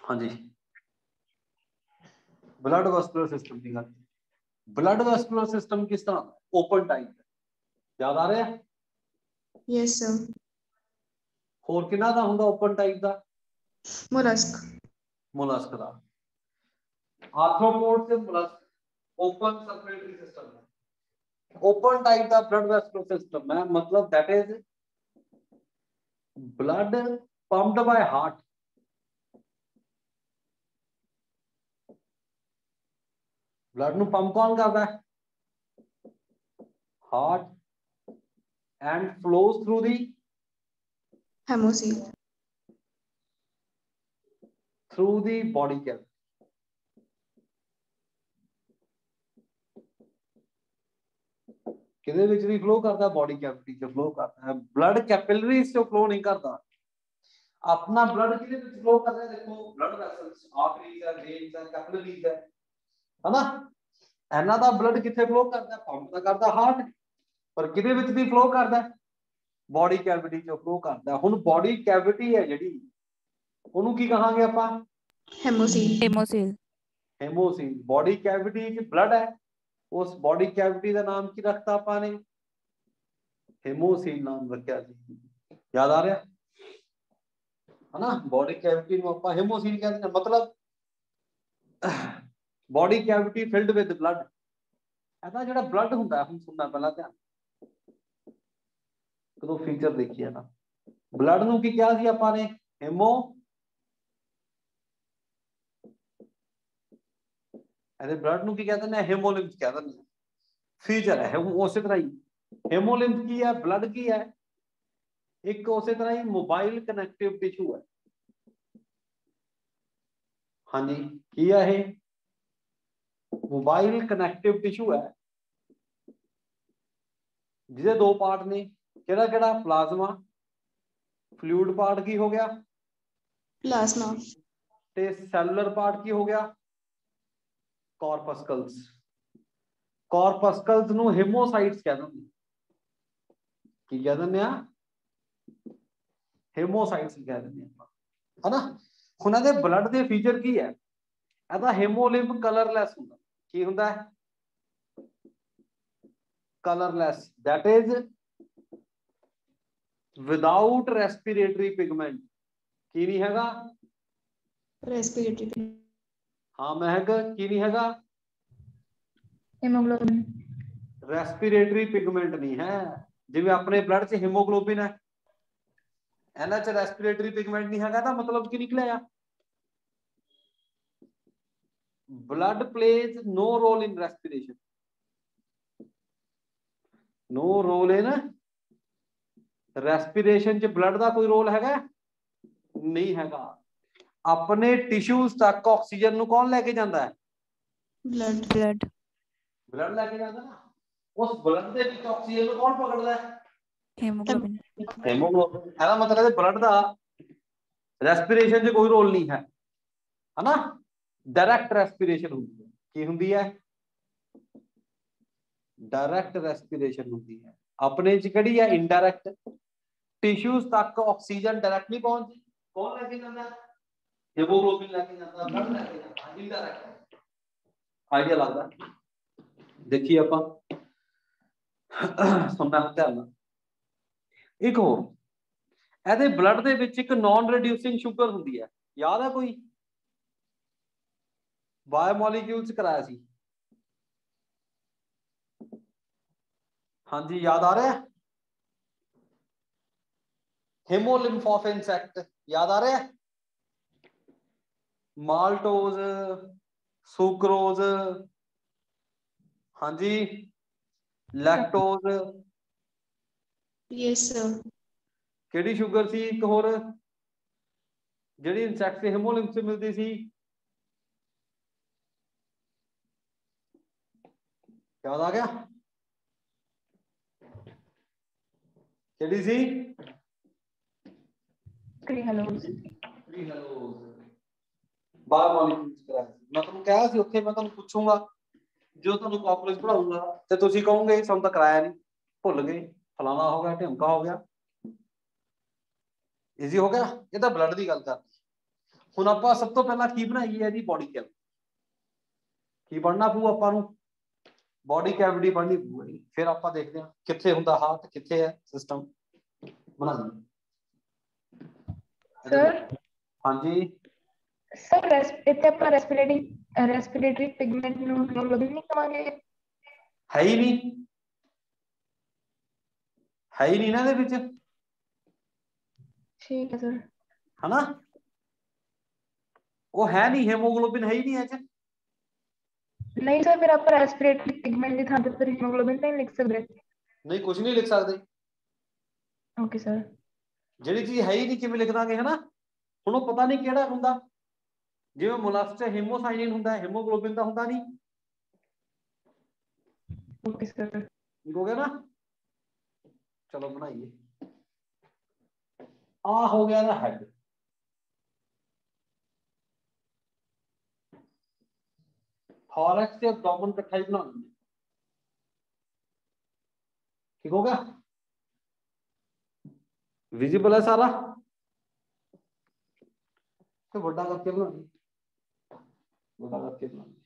हाँ जी, blood vascular system की गल। ब्लड वैस्कुलर सिस्टम किस तरह? ओपन टाइप, याद आ रहा है? Yes sir. होर किना दा हुंदा ओपन टाइप दा? मोलस्क। मोलस्क दा। आर्थ्रोपोड से मोलस्क ओपन सर्कुलेटरी सिस्टम है। ओपन टाइप दा ब्लड वैस्कुलर सिस्टम है, मतलब that is blood pumped by heart. Blood नु पंप कौन करता है? Heart, and flows through the haemocoel. Through the body cavity. किदे विच भी फ्लो करता है? बॉडी कैविटी च फ्लो करता है। ब्लड कैपिलरीज से फ्लो नहीं करता। अपना ब्लड किदे विच फ्लो कर रहा है? देखो ब्लड वेसल्स, आर्टरीज है, वेन्स है, कैपिलरीज है ना? इन्हां दा ब्लड किथे फ्लो करता है? पंप तो करता हार्ट, पर किदे विच भी फ्लो करता है? बॉडी कैविटी च फ्लो करता है। हुण बॉडी कैविटी है जिहड़ी, ओनू की कहांगे आपां? Haemocoel. Haemocoel. Haemocoel. Body cavity च ब्लड है, उस बॉडी कैविटी का नाम की रखता आपां ने? हेमोसील नाम रखा जी। याद आ रहा है ना? बॉडी कैविटी को आपां हेमोसील कहते हैं, मतलब body cavity filled with blood. ऐसा जो ब्लड होंगे, हम सुनना पहला ध्यान कदों फीचर देखिए ना, ब्लड नूं की क्या सी आपां ने? हेमो, ब्लड नूं की कहते हैं? हेमोलिम्फ कहते हैं। फीचर है उस तरह ही। हेमोलिम्फ की है? ब्लड की है। एक उस तरह ही मोबाइल कनैक्टिव टिश्यू है। हाँ जी, की है ये? मोबाइल कनैक्टिव टिश्यू है, जिसे दो पार्ट ने। केड़ा केड़ा? प्लाज्मा, फ्लूइड पार्ट की हो गया, प्लाज्मा। ते सैलुलर पार्ट की हो गया, कॉर्पस्कल्स। कॉर्पस्कल्स नूं हेमोसाइट्स कह दिंदे। की कह दिंदे आ? हेमोसाइट्स कह दिंदे आ, है ना? हुण इहदे ब्लड दे फीचर की है? इहदा हेमोलिम्फ कलरलैस हुंदा। की हुंदा है? Colourless, that is without respiratory pigment. की नहीं हैगा? रेस्पिरेटरी। हाँ महक, की नहीं हैगा? हेमोग्लोबिन। रेस्पिरेटरी पिगमेंट नहीं है। जिवें अपने ब्लड च हीमोग्लोबिन है, इन्हां च रेस्पिरेटरी पिगमेंट नहीं हैगा। दा मतलब की निकलिया? Blood plays no role in respiration. No role in respiration च ब्लड का कोई रोल हैगा? नहीं हैगा। अपने टिश्यूज तक ऑक्सीजन नूं कौन लेके जाता है? ब्लड। ब्लड। ब्लड लेके जाता ना। उस ब्लड दे विच ऑक्सीजन नूं कौन पकड़दा है? हेमोग्लोबिन। हेमोग्लोबिन। ਇਹਦਾ मतलब है ब्लड ਦਾ रेस्पिरेशन च कोई रोल नहीं है ना? डायरेक्ट रेस्पिरेशन होती है। की होती है? डायरेक्ट रेस्पिरेशन होती है। अपने च किहड़ी है? इनडायरेक्ट। टिश्यूज तक ऑक्सीजन डायरेक्ट नहीं पहुंचती, कौन लेके जाता है? हेमोग्लोबिन लेके जाता है, ब्लड लेके जाता है, इनडायरेक्ट। आइडिया लगता है? देखिए आपां सुनना ध्यान नाल। एक होर, ਇਹਦੇ ब्लड ਦੇ ਵਿੱਚ ਇੱਕ नॉन रिड्यूसिंग ਸ਼ੂਗਰ ਹੁੰਦੀ ਹੈ। याद है कोई? बायोमोलिक्यूल्स कराया सी। हाँ जी, याद आ रहा है? हेमोलिम्फोफिन सेक्ट, याद आ रहा है? माल्टोज, सुक्रोज, हाँ जी, लैक्टोज। Yes sir. केड़ी शुगर सी एक होर जिहड़ी इंसैक्ट से हेमोलिम्फ से मिलती सी? याद आ गया? केड़ी सी? क्रिहलोज। बायोमोलिक्यूल्स कराया सी। मैं तुहानूं कहा सी उत्थे, मैं तुहानूं पुछूंगा जो तुहानूं कॉपरेज पढ़ाऊंगा ते तुसीं कहोगे सानूं तां कराया नहीं, भुल गए, फलाना हो गया, ढिमका हो गया। इजी हो गया? ये तो ब्लड की गल कर। ਹੁਣ ਆਪਾਂ ਸਭ ਤੋਂ ਪਹਿਲਾਂ ਕੀ ਬਣਾਈਏ ਇਹਦੀ ਬੋਡੀ ਕੈਵਿਟੀ। ਕੀ ਬਣਨਾ ਪਊ ਆਪਾਂ ਨੂੰ? ਬੋਡੀ ਕੈਵਿਟੀ ਬਣਨੀ ਪਊਗੀ। ਫਿਰ ਆਪਾਂ ਦੇਖਦੇ ਹਾਂ ਕਿੱਥੇ ਹੁੰਦਾ ਹਾਰਟ, ਕਿੱਥੇ ਹੈ ਸਿਸਟਮ ਬਣਾ ਦਿੰਦੇ। सर ਹਾਂਜੀ सर इतने अपना रेस्पिरेटरी पिगमेंट ਨੂੰ ਹੀਮੋਗਲੋबिन नहीं ਕਵਾਂਗੇ? ਹੈ ਹੀ ਨਹੀਂ, ਹੈ ਹੀ ਨਹੀਂ ਨਾ ਇਹਦੇ ਵਿੱਚ। ठीक है सर। ਹਨਾ, ਉਹ ਹੈ ਨਹੀਂ, ਹੀਮੋਗਲੋबिन ਹੈ ਹੀ ਨਹੀਂ ਇਹ ਚ। नहीं सर फिर आप रेस्पिरेटरी पिगमेंट ਦੀ ਥਾਂ ਤੇ ਫਿਰ ਹੀਮੋਗਲੋबिन नहीं लिख सकते? ਨਹੀਂ, ਕੁਝ ਨਹੀਂ ਲਿਖ ਸਕਦੇ। Okay sir. ਜਿਹੜੀ ਚੀਜ਼ ਹੈ ਹੀ ਨਹੀਂ ਕਿਵੇਂ ਲਿਖ ਦਾਂਗੇ? ਹਨਾ, ਹੁਣ ਉਹ ਪਤਾ ਨਹੀਂ ਕਿਹੜਾ ਹੁੰਦਾ। ਜਿਵੇਂ ਮੋਲਾਸਟ ਹੀਮੋਸਾਈਨਿਨ ਹੁੰਦਾ, ਹੀਮੋਗਲੋबिन ਦਾ ਹੁੰਦਾ ਨਹੀਂ। Okay sir. ठीक हो गया ना? चलो बनाइए। आ हो गया ना हेड। थॉरैक्स से एब्डोमेन इकट्ठा ही बना लेंगे। ठीक हो गया? विजिबल है सारा? तो बड़ा करके बना लेंगे, बड़ा करके बना लेंगे।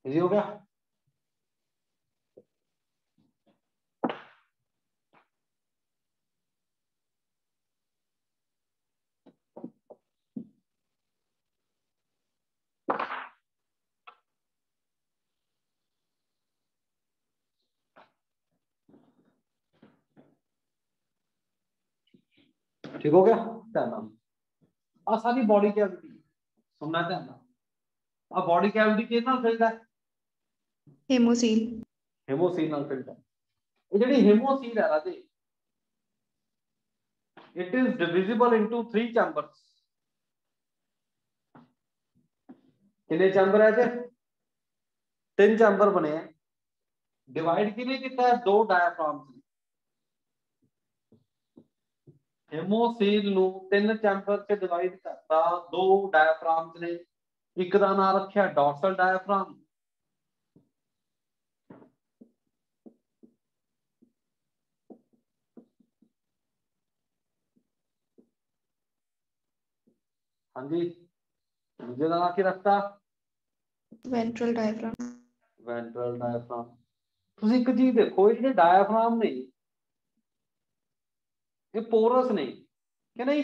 इजी हो गया? ठीक हो गया? ध्यान, आ सारी बॉडी कैविटी सुनना ध्यान। आ बॉडी कैविटी के नाल फिल्ड है? हेमोसील। हेमोसील नाल फिल्ड है। ये जेडी हेमोसील है राजे, it is divisible into 3 chambers। कितने चैम्बर है? 3 चैम्बर बने हैं। डिवाइड किने किया है? 2 डायाफ्राम्स। हेमोसील नु 3 चैम्बर च डिवाइड करता 2 डायाफ्राम्स ने। एक दा नाम रखा डॉर्सल डायाफ्राम, हाँ जी, दूसरे का नाम की रखता वेंट्रल डायफ्राम। Ventral diaphragm. ਤੁਸੀਂ ਇੱਕ ਚੀਜ਼ ਦੇਖੋ, ਇਹ ਜਿਹੜੇ ਡਾਇਆਫਰਾਮ ਨੇ ਇਹ ਪੋਰਸ ਨੇ ਕਿ ਨਹੀਂ?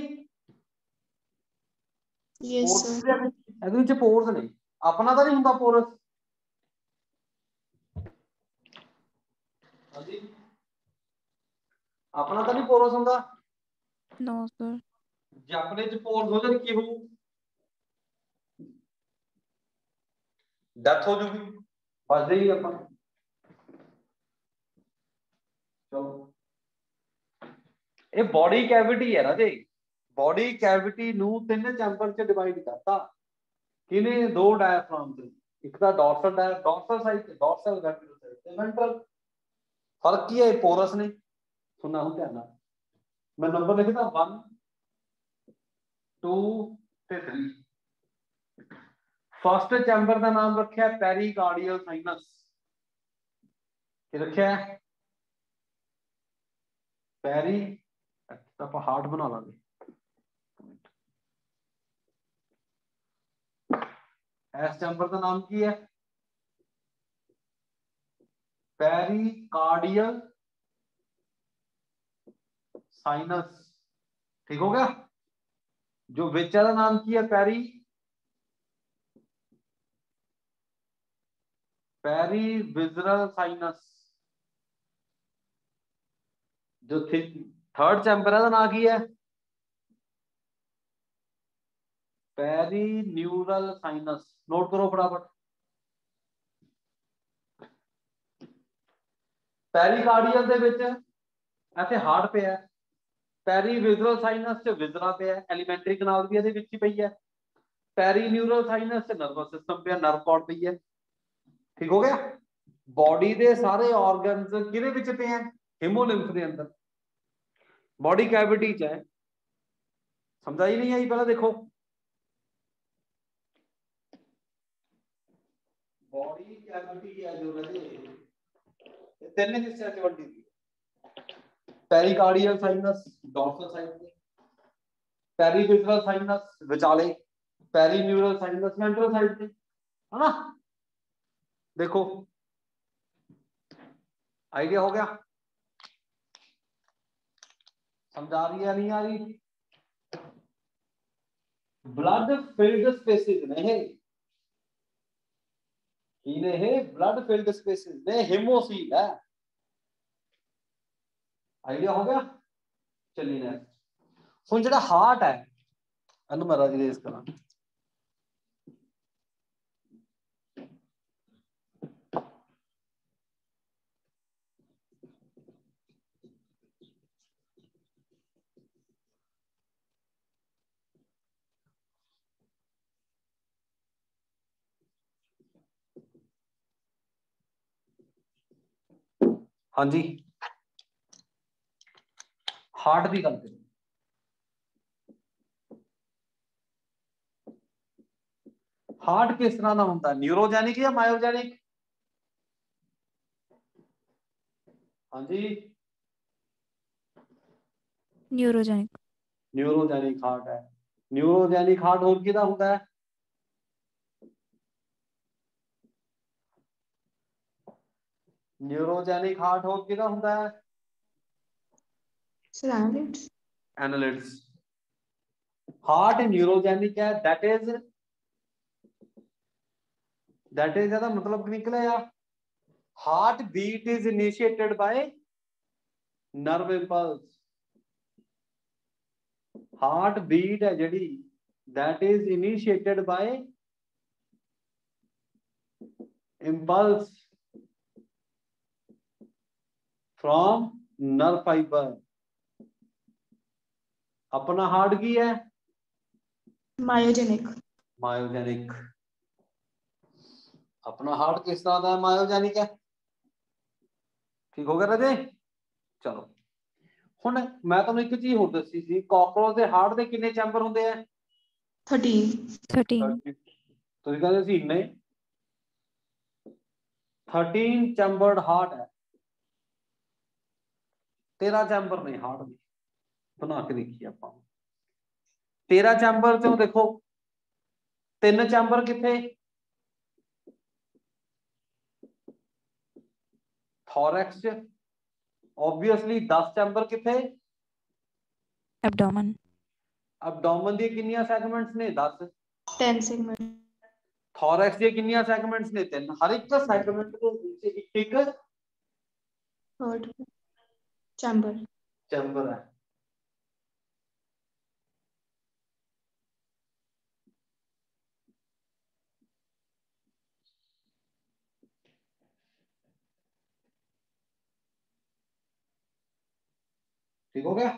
Yes sir. ਇਹਦੇ ਵਿੱਚ ਪੋਰਸ ਨੇ। ਆਪਣਾ ਤਾਂ ਨਹੀਂ ਹੁੰਦਾ ਪੋਰਸ? ਹਾਂਜੀ, ਆਪਣਾ ਤਾਂ ਨਹੀਂ ਪੋਰਸ ਹੁੰਦਾ? No sir. ਜੇ ਆਪਣੇ ਚ ਪੋਰਸ ਹੋ ਜਾਣ ਕੀ ਹੋਊ? ਡੈਥ ਹੋ ਜੂਗੀ, ਬਚਦੇ ਹੀ ਆਪਾਂ। ਚਲੋ, ਇਹ ਬੋਡੀ ਕੈਵਿਟੀ ਹੈ ਨਾ ਜੀ। ਬੋਡੀ ਕੈਵਿਟੀ ਨੂੰ 3 ਚੈਂਬਰ ਚ ਡਿਵਾਈਡ ਕਰਤਾ ਕਿਨੇ? 2 ਡਾਇਆਫਰਾਮ ਚ। ਇੱਕ ਤਾਂ ਡੋਰਸਲ ਸਾਈਡ ਤੇ, ਡੋਰਸਲ ਵੈਂਟਰਲ ਸਾਈਡ ਤੇ ਵੈਂਟਰਲ। ਫਰਕ ਕੀ ਹੈ? ਇਹ ਪੋਰਸ ਨੇ। ਸੁਣਨਾ ਹੁਣ ਧਿਆਨ ਨਾਲ, ਮੈਂ ਨੰਬਰ ਲਿਖਦਾ 1 2 ਤੇ 3। फर्स्ट चैम्बर का नाम रखा है पेरिकार्डियल साइनस। रखा है पेरी, आप हार्ट बना लांगे। इस चैम्बर का नाम की है? Pericardial sinus. ठीक हो गया? जो विच का नाम की है? Perivisceral sinus. जो थर्ड चैम्बर है नाम की है? Perineural sinus. नोट करो फटाफट। पेरिकार्डियल दे विच ऐसे हार्ट पे है, पेरीविजरल साइनस च विजरा पे है, एलिमेंटरी कनाल भी इहदे विच ही पई है। पेरीन्यूरल साइनस च नर्वस सिस्टम पे, नर्व कॉर्ड पई है। ठीक हो गया? बॉडी दे सारे ऑर्गन्स किहदे विच पे हैं? हिमोलिम्फ दे अंदर। बॉडी कैविटी च है, समझाई नहीं आई? पहले देखो बॉडी कैविटी है जो रहे तीन हिस्से च वंडी दी, pericardial sinus dorsal sinus, perivisceral sinus विचाले, पेरीन्यूरल साइनस वेंट्रल साइड पे, है ना? देखो आइडिया हो गया? समझ आ रही है नहीं आ रही? ब्लड फिल्ड स्पेसिस ने ब्लड फिल्ड स्पेसिस ने हेमोसील है। आइडिया हो गया? चलिए नेक्स्ट हुन जेड़ा हार्ट है अनु मैं इरेज करा, हाँ जी हार्ट की गल करें, हार्ट किस तरह का होता है, न्यूरोजेनिक या मायोजेनिक? हाँ जी न्यूरोजेनिक। न्यूरोजेनिक हार्ट है। न्यूरोजेनिक हार्ट होर किहदा होता है? न्यूरोजेनिक हार्ट होर किहदा होता है? Surroundings. एनालिट्स। हार्ट न्यूरोजेनिक है, दैट इज दा मतलब निकलेगा heart beat is initiated by nerve impulse. Heart beat है जिहड़ी that is initiated by impulse from nerve fibre. अपना हार्ट की है? Myogenic. मायोजेनिक। अपना हार्ट किस तरह का है? मायोजेनिक है। ठीक हो गया राजे? चलो हुण मैं तुहानू एक चीज होर दसी सी, कॉकरोच दे हार्ट दे किन्ने चैंबर हुंदे आ? 13. 13. तुसीं कहंदे सी इन्ने 13 चैंबर्ड हार्ट है। 13 चैंबर ने हार्ट दे, बना के देखिए आपां। 13 चैंबर चों देखो 3 चैंबर किथे? थोरैक्स च। ऑब्वियसली 10 चैंबर किथे? Abdomen. अबडोमन दी कितनियां सेगमेंट्स ने? 10। 10 segment. थोरैक्स दी कितनियां सेगमेंट्स ने? 3। हर एक सेगमेंट दे नीचे एक Third chamber. चैंबर है। ठीक हो गया?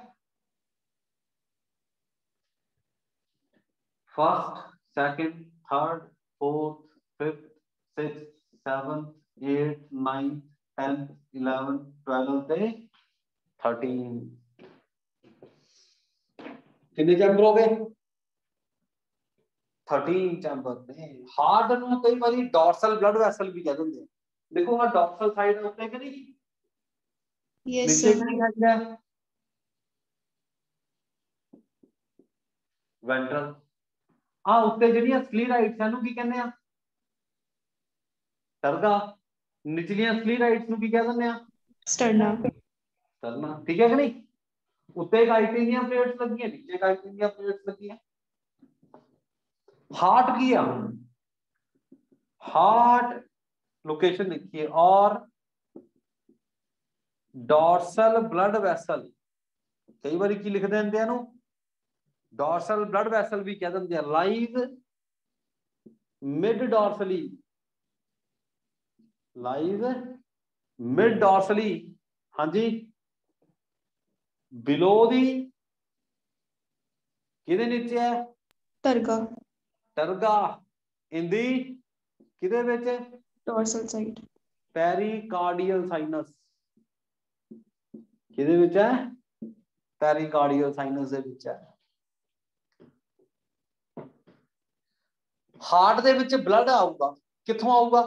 First, second, third, fourth, fifth, sixth, seventh, 8th, 9th, 10th, 11th, 12th ਤੇ 13। कितने चैंबर हो गए? 13 चैंबर ने। हार्ट ਨੂੰ कई बारी डॉर्सल ब्लड वेसल भी कह ਦਿੰਦੇ। देखो हाँ डॉर्सल साइड होते कि नहीं? Yes, नीचे sir. किहड़ी साइड है? वेंट्रल। हाँ उत्ते ਜਿਹੜੀਆਂ स्क्लेराइड्स हैं की कहने आ? टर्गा। निचलियां स्क्लेराइड्स ਨੂੰ ਕੀ ਕਹਿ ਦਿੰਦੇ ਆ? Sterna. टर्ना। ठीक है कि नहीं? उत्ते काइटिनिया प्लेट्स लगी है, नीचे काइटिनिया प्लेट्स लगी है। हार्ट की है, हार्ट लोकेशन लिखिए और डॉर्सल ब्लड वैसल कई बार की लिख देंगे हैं डॉर्सल ब्लड वैसल भी कह देंगे lies mid dorsally, lies mid dorsally. हाँ जी बिलो दी किदे नीचे है? Targa. टर्गा इन दी किदे विच? Dorsal side. पेरिकार्डियल साइनस किदे विच है? ਪੈਰੀਕਾਰਡੀਅਲ ਸਾਈਨਸ ਦੇ ਵਿੱਚ ਹੈ। ਹਾਰਟ ਦੇ ਵਿੱਚ ਬਲੱਡ ਆਊਗਾ, ਕਿੱਥੋਂ ਆਊਗਾ?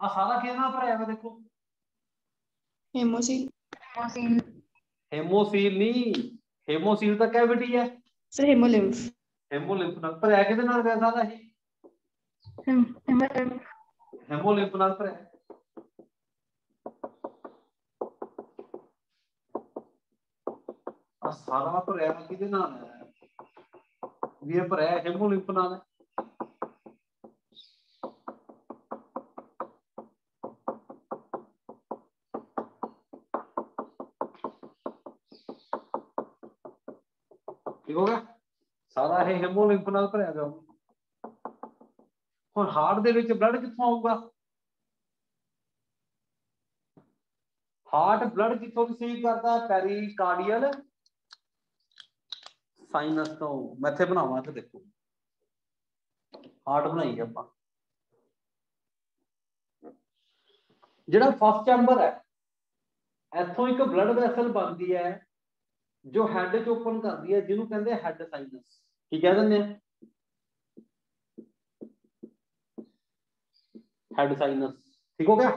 ਆ ਸਾਰਾ ਕਿਹਦੇ ਨਾਲ ਭਰਿਆ ਹੋਇਆ ਦੇਖੋ, हेमोसील। हेमोसील नहीं, हेमोसील ਤਾਂ कैविटी है, सर हेमोलिम्फ। हेमोलिम्फ ਨਾਲ ਭਰਿਆ ਕਿਹਦੇ ਨਾਲ ਹੋਇਆ ਸਾਰਾ ਇਹ? हेमोलिम्फ ਨਾਲ ਭਰਿਆ। ਆ ਸਾਰਾ ਭਰਿਆ ਕਿਹਦੇ ਨਾਲ ਹੈ? ਵੀ ਇਹ ਭਰਿਆ हेमोलिम्फ ਨਾਲ ਹੈ। ठीक हो गया, सारा है हेमोलिम्फ नाल भरिया गया। हुण हार्ट दे विच ब्लड कित्थों आऊगा? हार्ट ब्लड कित्थों रिसीव करता है? पेरिकार्डियल साइनस तो। मैं इत्थे बनावां ते देखो, हार्ट बनाई आपां। जिहड़ा फर्स्ट चैंबर है, इत्थों एक ब्लड वैसल बनदी है जो हेड च ओपन करती है, जिन्होंने कहते हैं हेड साइनस। की कह देंगे? Head sinus. ठीक हो गया।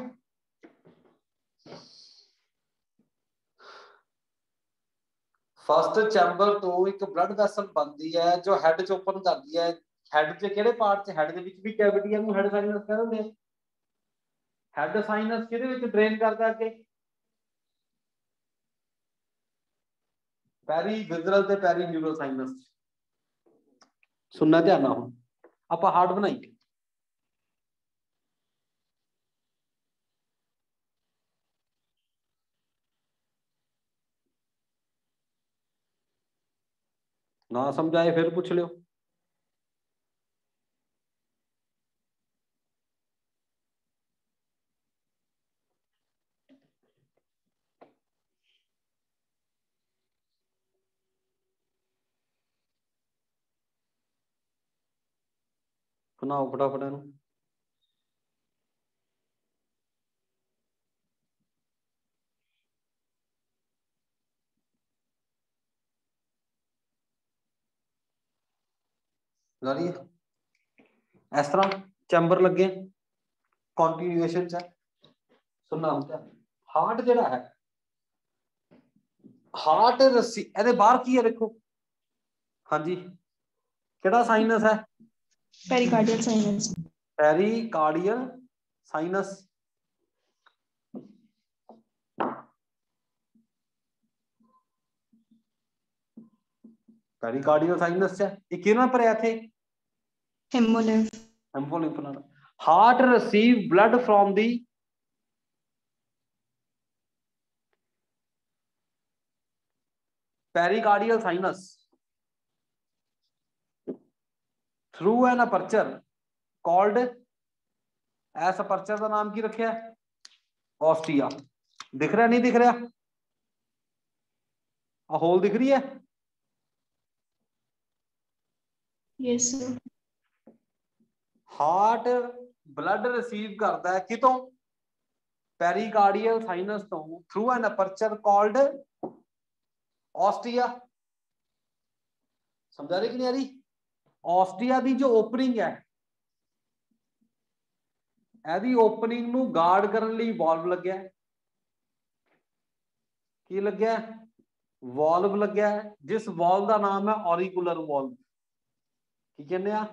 फर्स्ट चैंबर तो एक ब्लड वैसल बनती है जो हेड च ओपन करती है। हेड च किहड़े पार्ट च? हेड दे विच भी कैविटी है, हेड साइनस कह देंगे। हेड साइनस किहदे विच ड्रेन करदा है? पेरीविजरल ते पेरीन्यूरल साइनस। सुनना ध्यान नाल। आपां हार्ट बनाइए। ना समझाए फिर पूछ लियो। बनाओ फटाफट इहनूं। इस तरह चैंबर लगे कॉन्टिन्यूएशन च। सुनना होता हार्ट जिहड़ा है, हार्ट रस्सी इहदे बाहर की है देखो। हाँ जी, किहड़ा साइनस है? Pericardial sinus. Pericardial sinus. Pericardial sinus है, ये किहदे नाल भरिया थे? हेमोलिम्फ। हेमोलिम्फ नाल। Heart receive blood from the pericardial sinus through an aperture called, S aperture का नाम की रखा? ऑस्टिया। दिख रहा नहीं दिख रहा? होल दिख रही है? Yes sir. Heart blood receive करता है कितों? पेरिकार्डियल साइनस तो through an aperture called ostia. समझा रही कि नहीं आ रही? ऑस्टिया दी जो ओपनिंग है, एदी ओपनिंग नू गार्ड करने लई वॉल्व लग्या है। की लग्या? वॉल्व लग्या है, जिस वॉल्व का नाम है ऑरिकुलर वॉल्व। की कहने आ?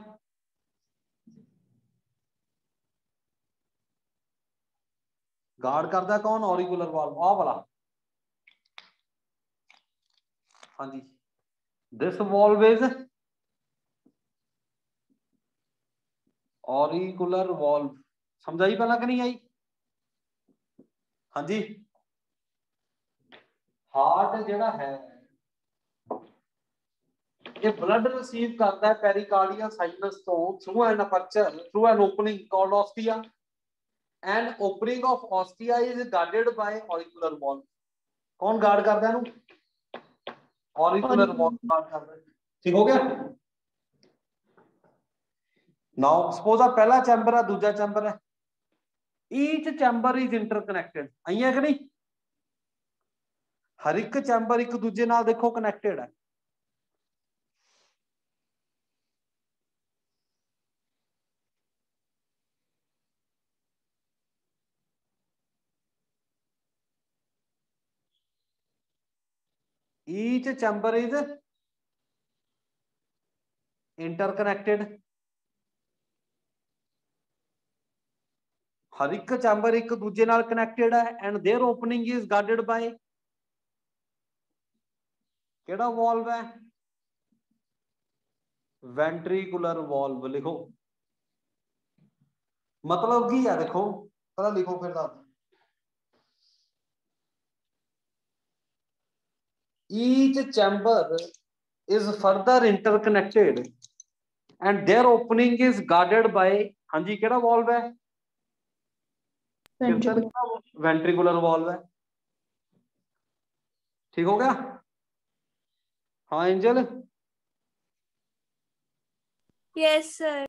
गार्ड करता है कौन? ऑरिकुलर वॉल्व, आ वाला। हाँ जी, this valve is auricular valve. समझाई पहला कि नहीं आई? हाँ जी, हार्ट जिहड़ा है ये ब्लड रिसीव करता है पेरिकार्डियल साइनस तो through an aperture, through an opening called ostia, and opening of ostia is guarded bye auricular valve. कौन गार्ड करता है इहनूं? ऑरिकुलर वॉल्व गार्ड करता है। ठीक हो गया। नाउ सपोज आ पहला चैंबर है, दूजा चैंबर है, ईच चैंबर इज इंटरकनेक्टेड। आई है कि नहीं? हर एक चैंबर एक दूजे नाल देखो कनैक्टेड है। Each chamber is interconnected. हर एक चैंबर एक दूजे नाल कनैक्टेड है and their opening is guarded by केड़ा वॉल्व है? Ventricular valve. लिखो मतलब की है, देखो पहला लिखो फिर दस। Each chamber is further interconnected and their opening is guarded by, हाँ जी केड़ा वॉल्व है? वेंट्रिकुलर वॉल्व है। ठीक हो गया? हाँ एंजल यस सर।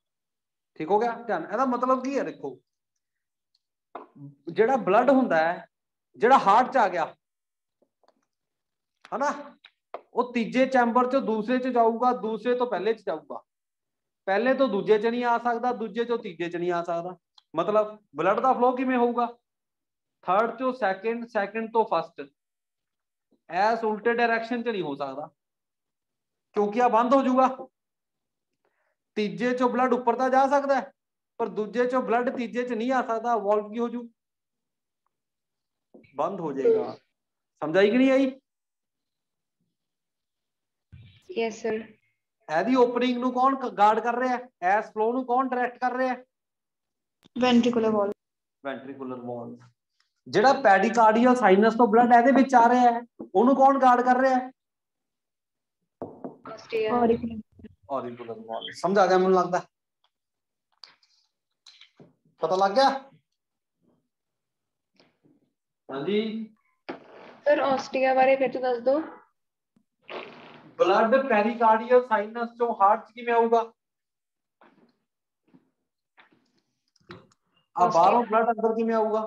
ठीक हो गया? ध्यान ਇਹਦਾ मतलब की है, देखो ਜਿਹੜਾ ब्लड ਹੁੰਦਾ है ਜਿਹੜਾ हार्ट च आ गया है ना, वो तीजे चैंबर चो दूसरे च जाऊगा, दूसरे तो पहले च जाऊगा, पहले तो दूजे च नहीं आ सकता, दूजे चो तीजे च नहीं आ सकता। मतलब ब्लड का फ्लो किवें होऊगा? थर्ड चो सैकेंड, सैकेंड तो फर्स्ट, ऐस उल्टे डायरेक्शन च नहीं हो सकता क्योंकि आ बंद हो जाऊगा। तीजे चो ब्लड उपर तो जा सकता है पर दूजे चो ब्लड तीजे च नहीं आ सकता, वॉल्व की हो जू, बंद हो जाएगा। समझ आई कि नहीं आई? Yes sir. एदी ओपनिंग नु कौन गार्ड कर रहा है? एस फ्लो नु कौन डायरेक्ट कर रहा है? Ventricular valve. Ventricular valve. जेड़ा पेडिकार्डियल साइनस तो ब्लड एदे विच आ रहा है ओनु कौन गार्ड कर रहा है? Auricular valve. समझ आ गया? मुझे लगता है पता लग गया। हाँ जी सर ऑस्टिया बारे फिर तो दस दो। ब्लड पेरिकार्डियल साइनस चो हार्ट च किवें आऊगा? अब बाहरों ब्लड अंदर किवें आऊगा?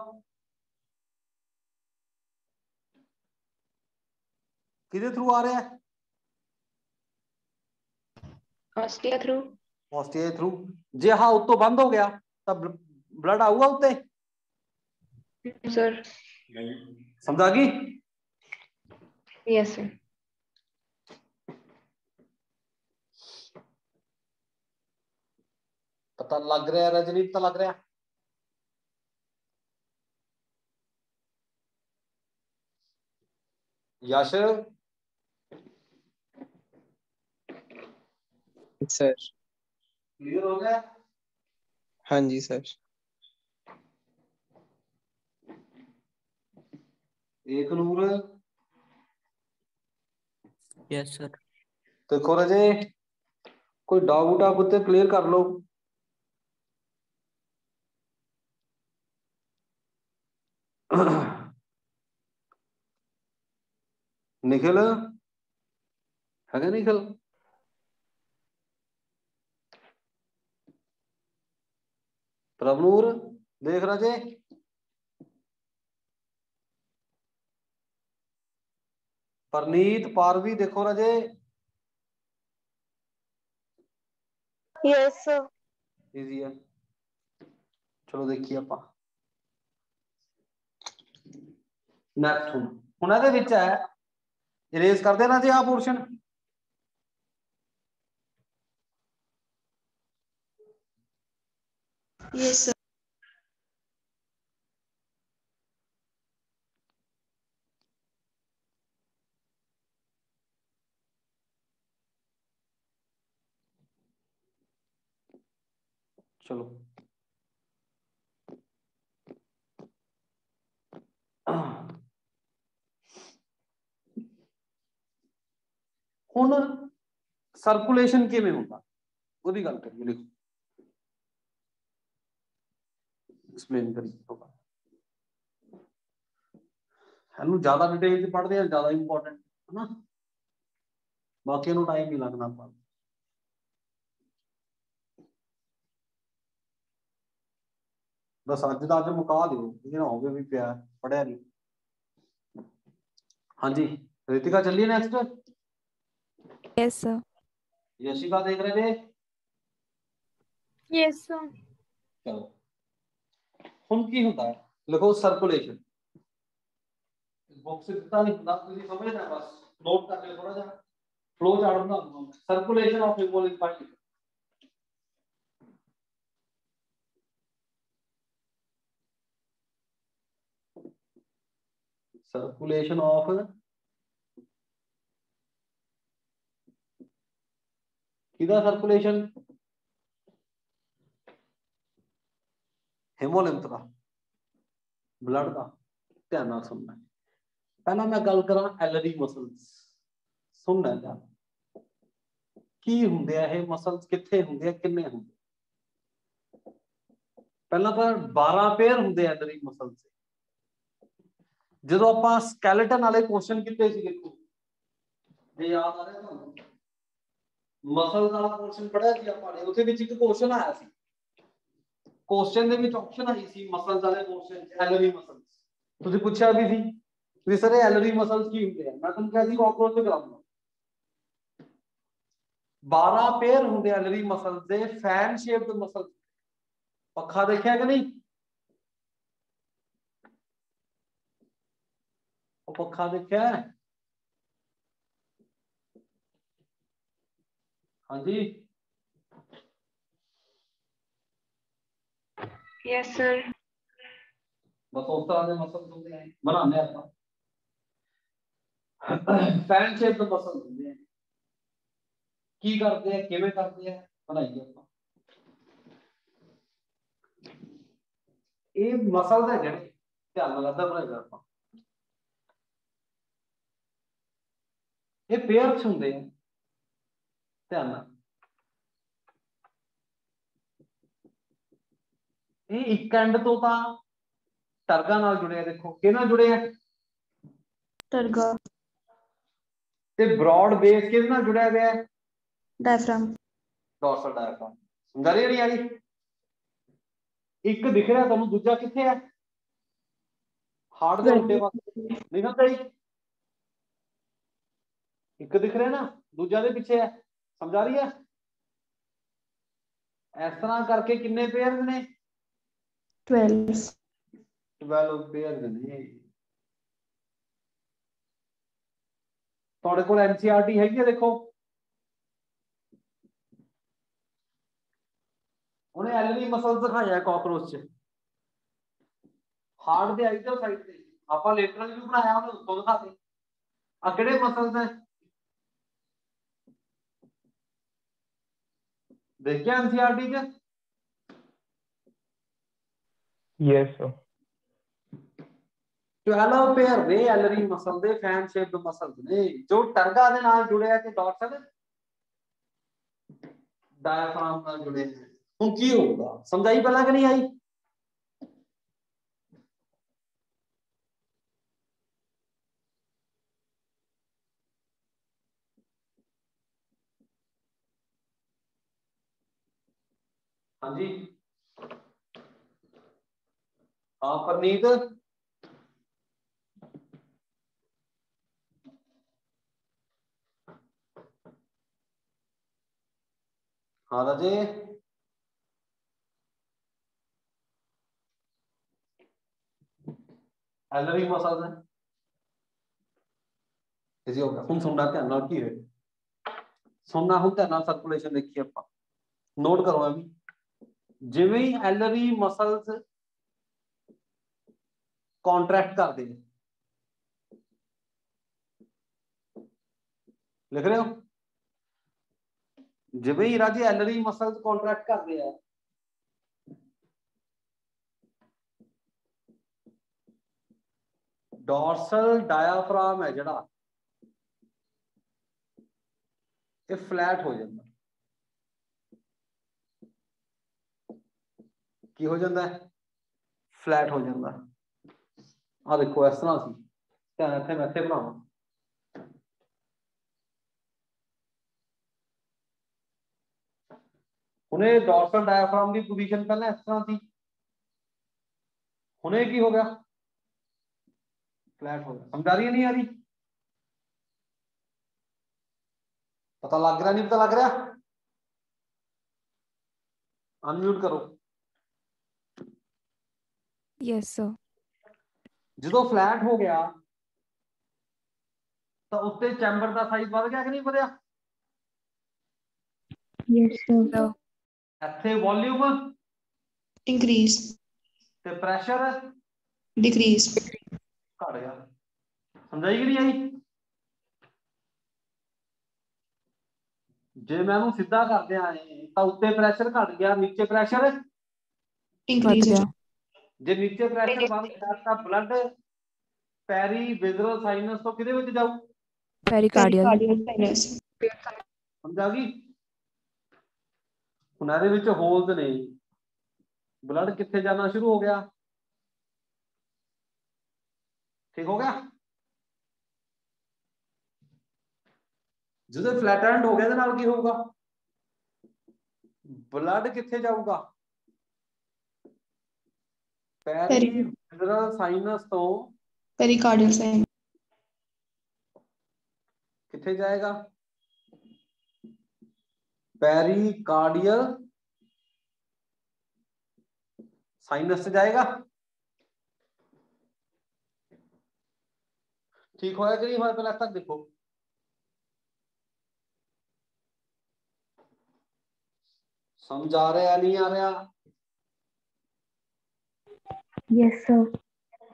किदे थ्रू आ रहा है? Ostia through. Ostia through. जे हाँ उत्तो बंद हो गया तब ब्लड आऊगा उत्ते? सर समझ आ गई? Yes sir. पता लग रहा है रजनी? पता लग रहा है? यश सर। क्लियर हो गया? हाँ जी सर। एक नूर यस सर। देखो रजे कोई डाउट आप उत्ते क्लियर कर लो। निखिल है निखिल? प्रभनूर देख रजे? परनीत पारवी देखो रजे? Yes sir. इजी है। चलो देखिए आप नेक्स्ट हुन ਇਹਦੇ ਵਿੱਚ ਹੈ इरेज कर देना जी आ पोर्शन। Yes sir. चलो हुन सर्कुलेशन किवें होंदा ओदी गल करिए। लिखो एक्सप्लेन करिए ਇਹਨੂੰ ज्यादा डिटेल च पढ़ते हैं, ज्यादा इंपॉर्टेंट है ना, बाकी ਨੂੰ टाइम नहीं लगना ਆਪਾਂ बस ਅੱਜ ਦਾ ਅੱਜ ਮੁਕਾ ਦਿਓ, ਇਹ ਨਾ ਹੋਵੇ ਵੀ ਪਿਆ ਪੜਿਆ ਨਹੀਂ। हाँ जी रितिका चलिए नेक्स्ट। Yes sir. यशिका देख रहे थे? Yes sir. चलो ਹੁਣ ਕੀ ਹੁੰਦਾ ਹੈ लिखो सर्कुलेशन बुक से कितना नहीं ਹੁੰਦਾ ਤੁਸੀਂ ਸਮਝਣਾ बस नोट कर लियो थोड़ा सा फ्लो चार्ट बना दूंगा सर्कुलेशन ऑफ हेमोलिक पार्टिकल सर्कुलेशन ऑफ किधर सर्कुलेशन हेमोलिम्फ का ब्लड का ध्यान ਨਾਲ सुनना पहला मैं गल करा एलरी मसल्स सुनना ध्यान की ਹੁੰਦੇ ਆ ਇਹ ਮਸਲਸ ਕਿੱਥੇ ਹੁੰਦੇ ਆ ਕਿੰਨੇ ਹੁੰਦੇ ਪਹਿਲਾਂ ਤਾਂ 12 ਪੇਅਰ ਹੁੰਦੇ ਆ ਐਲਰੀ ਮਸਲਸ ਜਦੋਂ ਆਪਾਂ ਸਕੈਲੇਟਨ ਵਾਲੇ ਕੁਐਸਚਨ ਕੀਤੇ ਸੀ ਦੇਖੋ ਜੇ ਯਾਦ ਆ ਰਿਹਾ ਤੁਹਾਨੂੰ ਮਸਲ ਵਾਲਾ ਕੁਐਸਚਨ ਪੜਿਆ ਸੀ ਆਪਾਂ ਨੇ ਉਹਦੇ ਵਿੱਚ ਇੱਕ ਕੁਐਸਚਨ ਆਇਆ ਸੀ ਕੁਐਸਚਨ ਦੇ ਵਿੱਚ ਆਪਸ਼ਨ ਆਈ ਸੀ ਮਸਲਸ ਵਾਲੇ ਕੁਐਸਚਨ ਚ ਐਲਰੀ ਮਸਲਸ ਤੁਸੀਂ ਪੁੱਛਿਆ ਵੀ ਸੀ ਵੀ ਸਰ ਇਹ ਐਲਰੀ ਮਸਲਸ ਕੀ ਹੁੰਦੇ ਆ ਮੈਂ ਤੁਹਾਨੂੰ ਕਿਹਾ ਸੀ ਕਾਕਰੋਚ ਤੇ ਕਰਾਉਂਗਾ 12 ਪੇਅਰ ਹੁੰਦੇ ਐਲਰੀ ਮਸਲਸ ਦੇ ਫੈਨ ਸ਼ੇਪਡ ਮਸਲ ਪੱਖਾ ਦੇਖਿਆ ਕਿ ਨਹੀਂ ਉਹ ਪੱਖਾ ਦੇਖਿਆ ਹਾਂਜੀ Yes, sir. बस उस तरह के मसल होते हैं बनाने आता फैन शेप के मसल होते हैं की करते हैं किवें करते हैं बनाइए ਆਪਾਂ ਇਹ ਮਸਲ ਦੇ ਜਿਹੜੇ ਧਿਆਨ ਨਾਲ ਅੱਧਾ ਬਣਾਏਗਾ ਆਪਾਂ ਇਹ ਪੇਅਰਸ ਹੁੰਦੇ ਆ ਧਿਆਨ ਨਾਲ ਇਹ ਇੱਕ ਐਂਡ ਤੋਂ ਤਾਂ ਟਰਗਾ ਨਾਲ ਜੁੜੇ ਆ ਦੇਖੋ ਕਿਹਦੇ ਨਾਲ ਜੁੜੇ ਆ टर्गा ਤੇ ਬ੍ਰੌਡ ਬੇਸ ਕਿਹਦੇ ਨਾਲ ਜੁੜਿਆ ਹੋਇਆ ਹੈ डायफ्राम ਡੋਰਸਲ ਡਾਇਫਰਾਮ ਸਮਝ ਰਹੀ ਨਹੀਂ ਆ ਰਹੀ ਇੱਕ ਦਿਖ ਰਿਹਾ ਤੁਹਾਨੂੰ ਦੂਜਾ ਕਿੱਥੇ ਹੈ ਹਾਰਟ ਦੇ ਉੱਤੇ ਪਾਸੇ ਨਹੀਂ ਹੁੰਦਾ ਜੀ ਇੱਕ ਦਿਖ ਰਿਹਾ ਨਾ ਦੂਜਾ ਦੇ ਪਿੱਛੇ ਹੈ ਸਮਝ ਆ ਰਹੀ ਹੈ ਇਸ ਤਰ੍ਹਾਂ ਕਰਕੇ ਕਿੰਨੇ ਪੇਅਰ ਨੇ 12 ਪੇਅਰ ਨੇ ਤੁਹਾਡੇ ਕੋਲ ਐਨਸੀਈਆਰਟੀ ਹੈਗੀ ਹੈ ਦੇਖੋ ਉਹਨੇ ਐਲਰੀ ਮਸਲ ਦਿਖਾਇਆ ਕਾਕਰੋਚ ਚ ਹਾਰਟ ਦੇ ਆਈਟਰ ਸਾਈਡ ਤੇ ਆਪਾਂ ਲੇਟਰਲ ਵੀ ਬਣਾਇਆ ਉਹਨੇ ਉੱਤੋਂ ਦਿਖਾਤੇ ਆ ਕਿਹੜੇ ਮਸਲਸ ਹੈ देखिए एनसीईआरटी के यस सर 12 पेयर ने एलरी मसल दे फैन शेप्ड मसल्स ने जो टर्गा दे नाल जुड़े है ते डॉर्सल डायफ्राम नाल जुड़े हैं हुन की होगा समझाई पहला कि नहीं आई हाँ जी हाँ परनीत हाँ राजे एलरी मसल है इजी हो गया हुन सुनना ध्यान नाल की है सुनना हुन ध्यान नाल सर्कुलेशन देखिए ਆਪਾਂ नोट करो अभी जिवें ही एलरी मसल्स कॉन्ट्रैक्ट कर दे लिख रहे हो जिवें ही राजे एलरी मसल्स कॉन्ट्रैक्ट कर दे डॉर्सल डायाफ्राम है जिहड़ा ये फ्लैट हो जाता की हो जाता है फ्लैट हो जाता आ देखो इस तरह सी ध्यान इत्थे मैं इत्थे बनावां हुणे डॉर्सल डायफ्राम की पोजीशन पहले इस तरह थी हुणे की हो गया फ्लैट हो गया समझ आ रही है नहीं आ रही पता लग रहा नहीं पता लग रहा? अनम्यूट करो। Yes, sir. जो फ्लैट हो गया तो उत्ते चैम्बर का साइज बढ़ गया कि नहीं बढ़िया? Yes, sir. So, इत्थे वॉल्यूम increase, ते प्रेशर decrease, घट गया। समझाई कि नहीं आई? जे मैं सीधा कर दिया तो उत्ते प्रेशर घट गया, नीचे प्रेशर increase, बढ़ गया। जे नीचे प्रेशर बढ़ गया तो ब्लड पैरी विजरल साइनस तो किदे विच जाऊ? Pericardial. pericardial sinus, समझ आ गई? हुण इहदे विच होल्स ने, ब्लड कित्थे जाना शुरू हो गया? ठीक हो गया? जो फ्लैट एंड हो गया इहदे नाल की होगा? ब्लड कित्थे जाऊगा? पैरी विजरल साइनस तो pericardial sinus, कित्थे जाएगा? पेरिकार्डियल साइनस से जाएगा। ठीक होया कि नहीं होया? पहले तक देखो। समझ आ रहा नहीं आ रहा? Yes, sir.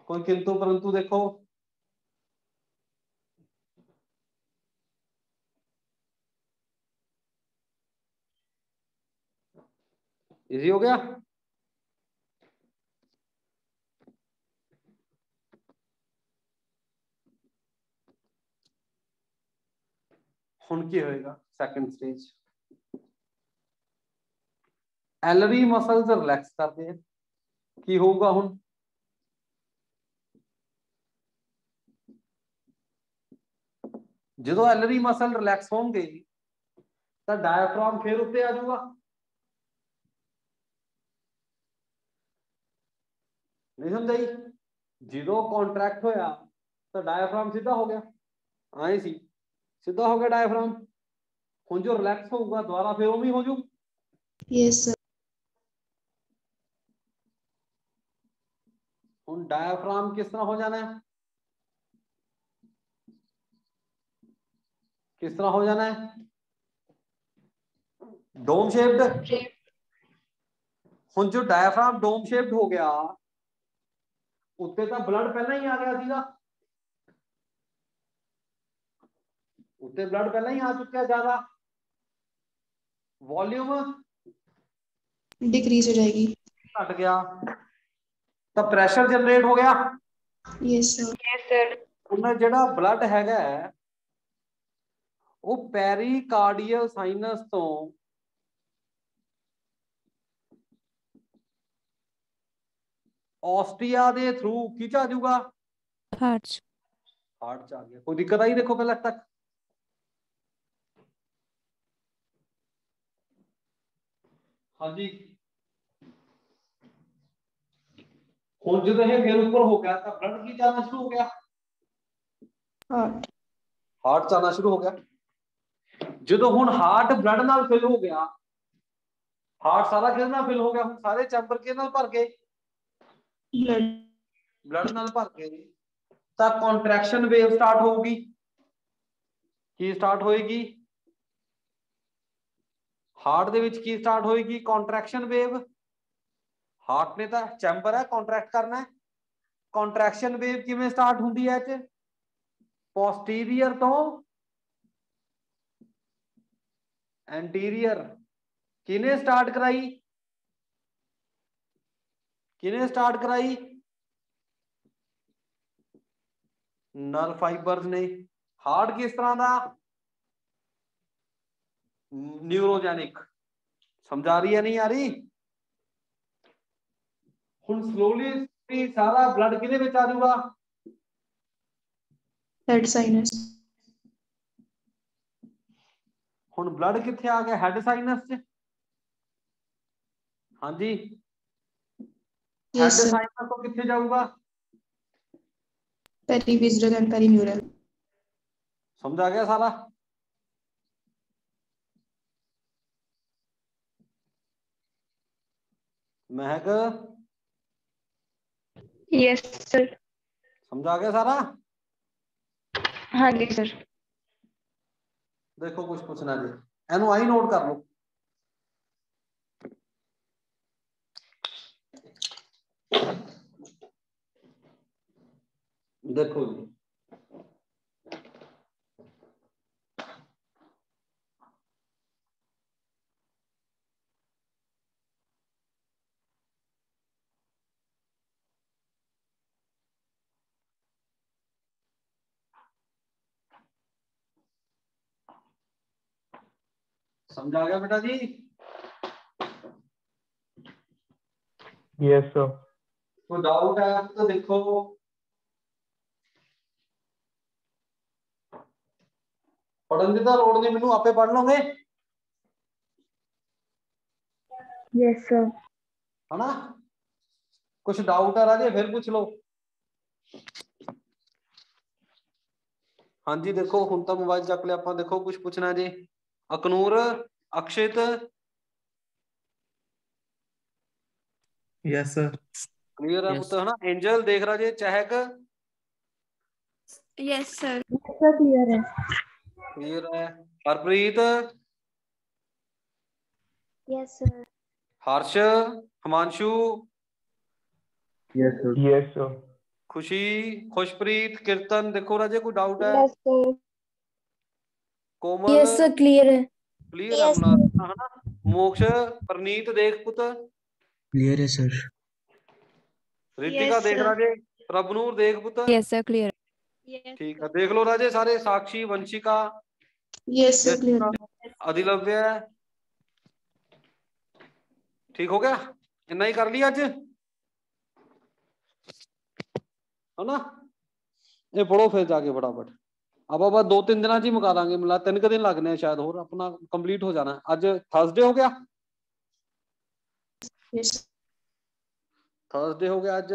कोई किंतु परंतु देखो। इजी हो गया? हुण की होएगा? सेकंड स्टेज एलरी मसल्स रिलैक्स करते हैं, की होगा हुण? जो एलरी मसल रिलैक्स होंगे तो डायफ्राम फिर उत्ते आ जाऊगा। नहीं समझाई? जो कॉन्ट्रैक्ट होया तो डायफ्राम सीधा हो गया, आए सी सीधा हो गया डायफ्राम। हुण जो रिलैक्स होगा दोबारा फिर उवें हो जाऊ। yes sir, हुण डायफ्राम किस तरह हो जाना है? किस तरह हो जाना है? Dome shaped. हुण जो डायफ्राम डोम शेप्ड हो गया उत्ते तो ब्लड पहला ही आ गया सीगा, उत्ते ब्लड पहला ही आ चुका ज्यादा, वॉल्यूम decrease हो जाएगी, घट गया तो प्रेशर जनरेट हो गया। yes sir, Yes, sir. उन्हें जेड़ा ब्लड हैगा वो पेरिकार्डियल साइनस तो ऑस्टिया दे थ्रू की आ जाऊगा? Hearts. हार्ट च आ गया। कोई दिक्कत आई देखो पहले तक? हाँ जी। हुण जो है फिर ऊपर हो गया तो ब्लड की जाना शुरू हो गया, heart, हार्ट जाना शुरू हो गया। जो हुण हार्ट ब्लड नाल फिल हो गया, हार्ट सारा किस नाल फिल हो गया? हुण सारे चैंबर के नाल भर गए, blood, ब्लड नाल भर गए तो कॉन्ट्रैक्शन वेव स्टार्ट होगी। की स्टार्ट होएगी? हार्ट दे विच की स्टार्ट होएगी? Contraction wave. हार्ट ने तो चैंबर है कॉन्ट्रैक्ट करना है। कॉन्ट्रैक्शन वेव किवें स्टार्ट हुंदी है? पोस्टीरियर तो एंटीरियर। किने स्टार्ट कराई? किने स्टार्ट कराई? नर्व फाइबर्स ने। हार्ट किस तरह का? न्यूरोजेनिक। समझा रही है नहीं आ रही? हुण स्लोली सारा ब्लड किने विच आ जाऊगा? head sinus, हुण ब्लड कित्थे आ गया? हेड साइनस च। हाँ जी, हेड yes sir, साइनस तो कित्थे जाऊगा? perivisceral and perimural, समझ आ गया सारा? महक यस सर। समझ आ गया सारा? हाँ जी सर। देखो कुछ पूछना जी, एनु आई नोट कर लो। देखो जी, समझ आ गया बेटा जी? Yes, sir. कोई डाउट है तो देखो। पढ़न की तो लोड़ नहीं, मैनू आपे पढ़ लोगे यस सर। है ना? कुछ डाउट है राजे फिर पूछ लो। हाँ जी देखो हुण तो मोबाइल चक लिया आप, देखो कुछ पूछना जी। अकनूर, अक्षित, यस सर। क्लियर है Yes. पुत्र है ना? एंजल देख रहा जी, चहक Yes, sir. सर क्लियर है। क्लियर है, Harpreet, yes sir. Harsh, Himanshu, yes sir. Yes, sir. खुशी, खुशप्रीत, कीर्तन देखो राजे कोई डाउट है? Yes sir. Komal yes sir clear है। क्लियर है अपना है ना? मोक्ष, परनीत देख पुत्र, क्लियर है सर। रितिका Yes, देख sir. राजे, प्रभनूर देख पुत्र, Yes, sir. Clear. Yes, ठीक है देख लो राजे सारे। साक्षी, Vanshika, Yes, sir. Clear. Yashika, अधिलव्य, ठीक हो गया? इतना ही कर लिया अज है ना? ये पढ़ो फिर जाके फटाफट। अब 2-3 दिन ही मुका देंगे, मिला 3 दिन लगने शायद होर अपना कंप्लीट हो जाना। अज थर्सडे हो गया, Yes. थर्सडे हो गया अज।